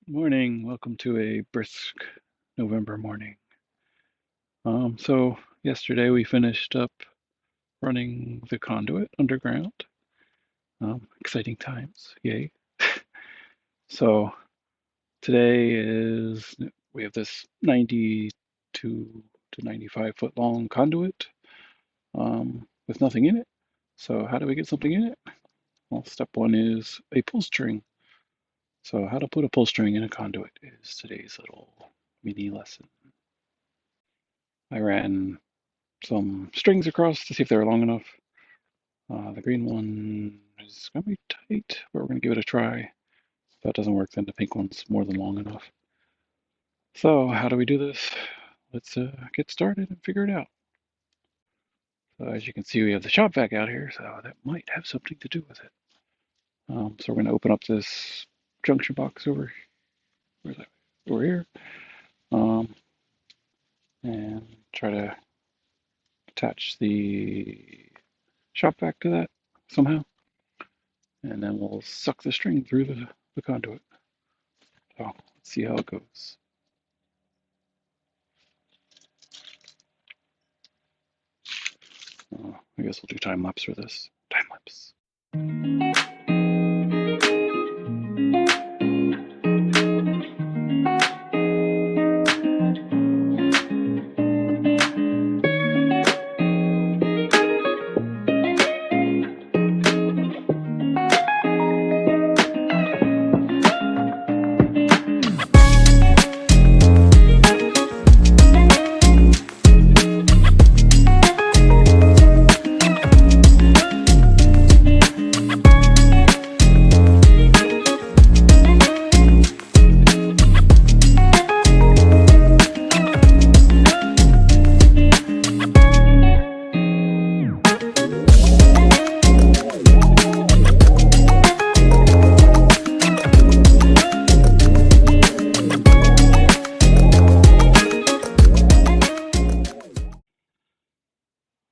Morning. Welcome to a brisk November morning. So yesterday we finished up running the conduit underground. Exciting times, yay. So today we have this 92 to 95 foot long conduit with nothing in it. So how do we get something in it? Well, step one is a pull string. So how to put a pull string in a conduit is today's little mini lesson. I ran some strings across to see if they were long enough. The green one is going to be tight, but we're going to give it a try. If that doesn't work, then the pink one's more than long enough. So how do we do this? Let's get started and figure it out. So as you can see, we have the shop vac out here, so that might have something to do with it. So we're going to open up this junction box where's that? Over here, and try to attach the shop vac to that somehow. And then we'll suck the string through the conduit. So let's see how it goes. I guess we'll do time lapse for this. Time lapse.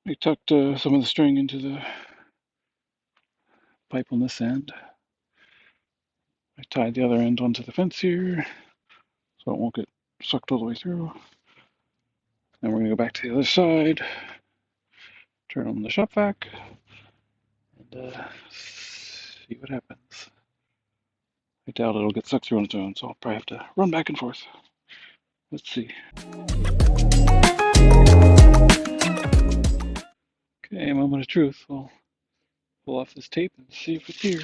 I tucked some of the string into the pipe on this end. I tied the other end onto the fence here so it won't get sucked all the way through. Then we're going to go back to the other side, turn on the shop vac, and see what happens. I doubt it'll get sucked through on its own, so I'll probably have to run back and forth. Let's see. Okay, moment of truth. I'll pull off this tape and see if it's here.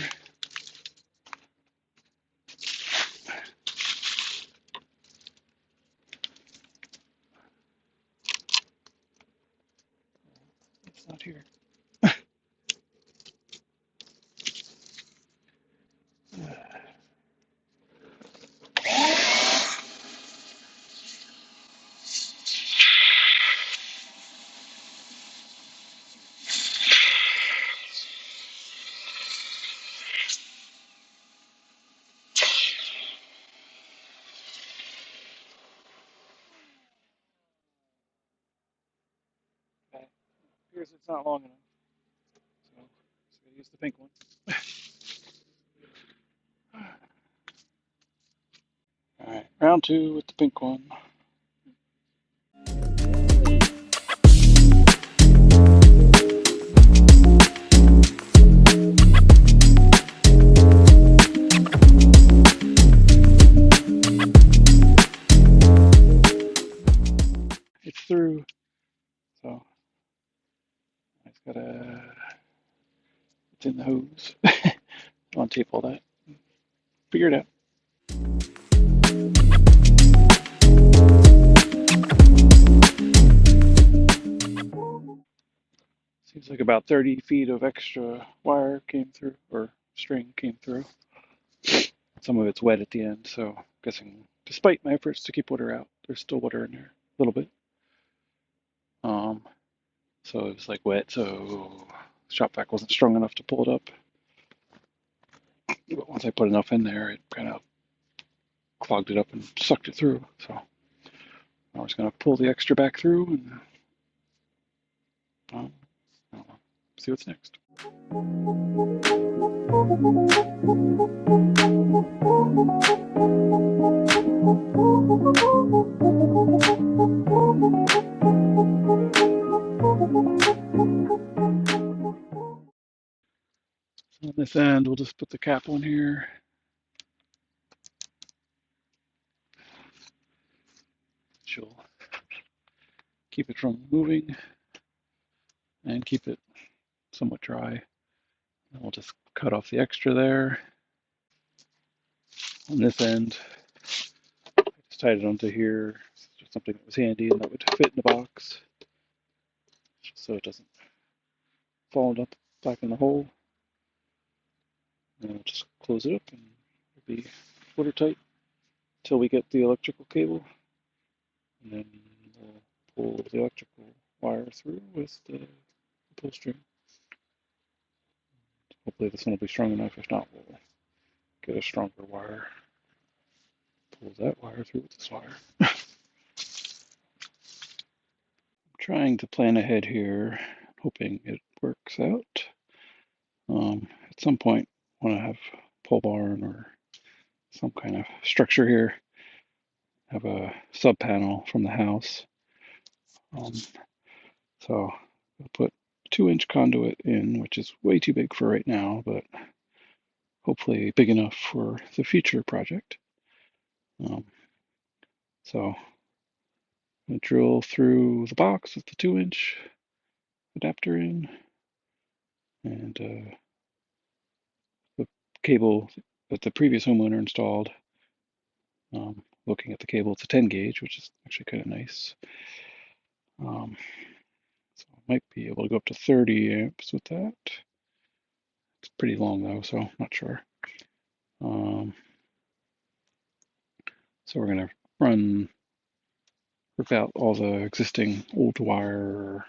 It's not here. Okay. Appears it's not long enough. So I'm going to use the pink one. Alright, round two with the pink one. It's through. So I just gotta, it's in the hose. Untap all that. Figure it out. Seems like about 30 feet of extra wire came through, or string came through. Some of it's wet at the end, so I'm guessing despite my efforts to keep water out, there's still water in there, a little bit. So it was like wet, so the shop vac wasn't strong enough to pull it up. But once I put enough in there, it kind of clogged it up and sucked it through. So I was going to pull the extra back through and um, see what's next. this end, we'll just put the cap on here. Which will keep it from moving and keep it somewhat dry. And we'll just cut off the extra there. On this end, I just tied it onto here. It's just something that was handy and that would fit in the box, so it doesn't fall up back in the hole. And we'll just close it up and it'll be watertight until we get the electrical cable. And then we'll pull the electrical wire through with the pull string. Hopefully this one will be strong enough. If not, we'll get a stronger wire. Pull that wire through with this wire. I'm trying to plan ahead here, hoping it works out. At some point, I want to have a pole barn or some kind of structure here. Have a sub panel from the house. So I'll put 2-inch conduit in, which is way too big for right now, but hopefully big enough for the future project. So I drill through the box with the 2-inch adapter in, and the cable that the previous homeowner installed. Looking at the cable, it's a 10 gauge, which is actually kind of nice. So I might be able to go up to 30 amps with that. It's pretty long though, so I'm not sure. So we're going to rip out all the existing old wire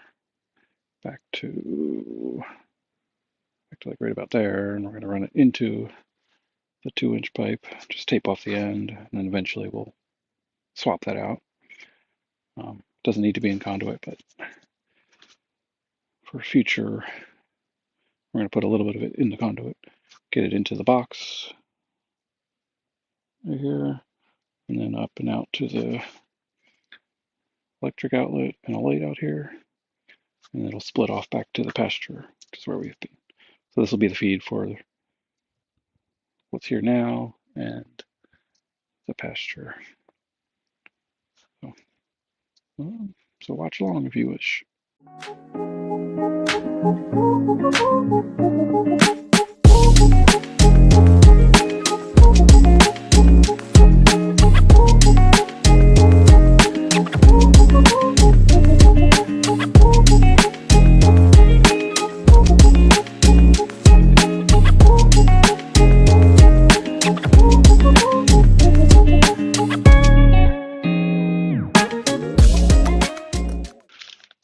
back to like right about there, and we're going to run it into the 2-inch pipe, just tape off the end, and then eventually we'll swap that out. Doesn't need to be in conduit, but for future, we're going to put a little bit of it in the conduit, get it into the box right here, and then up and out to the electric outlet and a light out here, and it'll split off back to the pasture, which is where we've been. So this will be the feed for what's here now and the pasture. So watch along if you wish.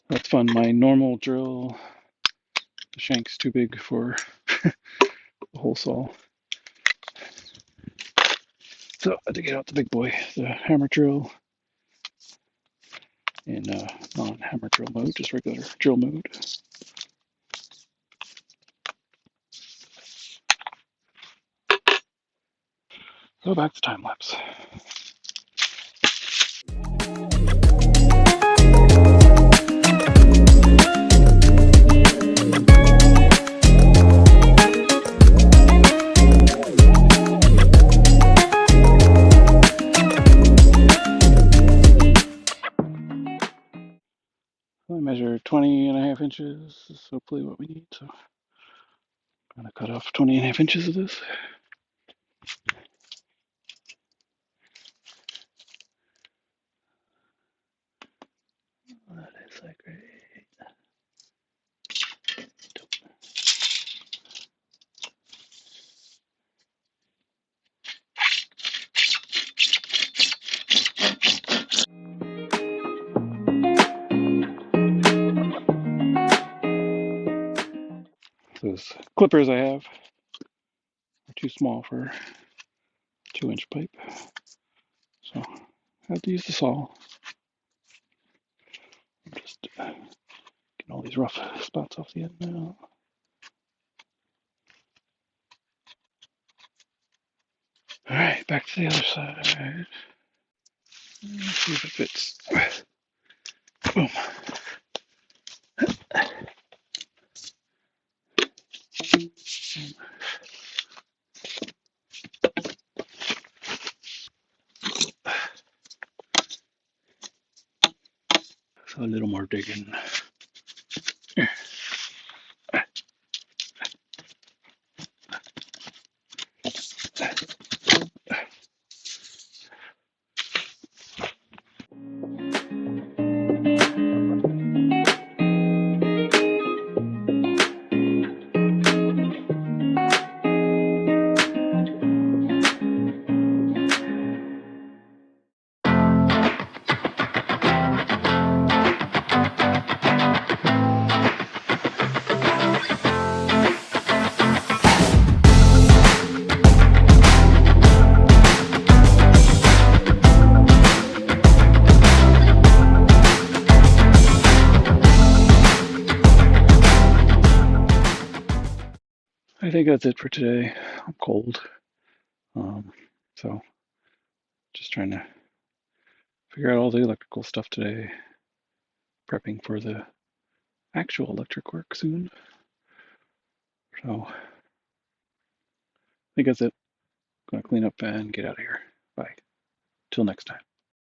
That's fun. My normal drill, the shank's too big for the hole saw. So I had to get out the big boy, the hammer drill, in non-hammer drill mode, just regular drill mode. Go back to time lapse. I measure 20.5 inches, is hopefully what we need. So I'm going to cut off 20.5 inches of this. That is like great. Those clippers I have are too small for 2-inch pipe, so I had to use the saw. I'm just getting all these rough spots off the end now. All right, back to the other side. Let's see if it fits. Boom. a little more digging. I think that's it for today. I'm cold. So just trying to figure out all the electrical stuff today, prepping for the actual electric work soon. So I think that's it. Gonna clean up and get out of here. Bye. Till next time.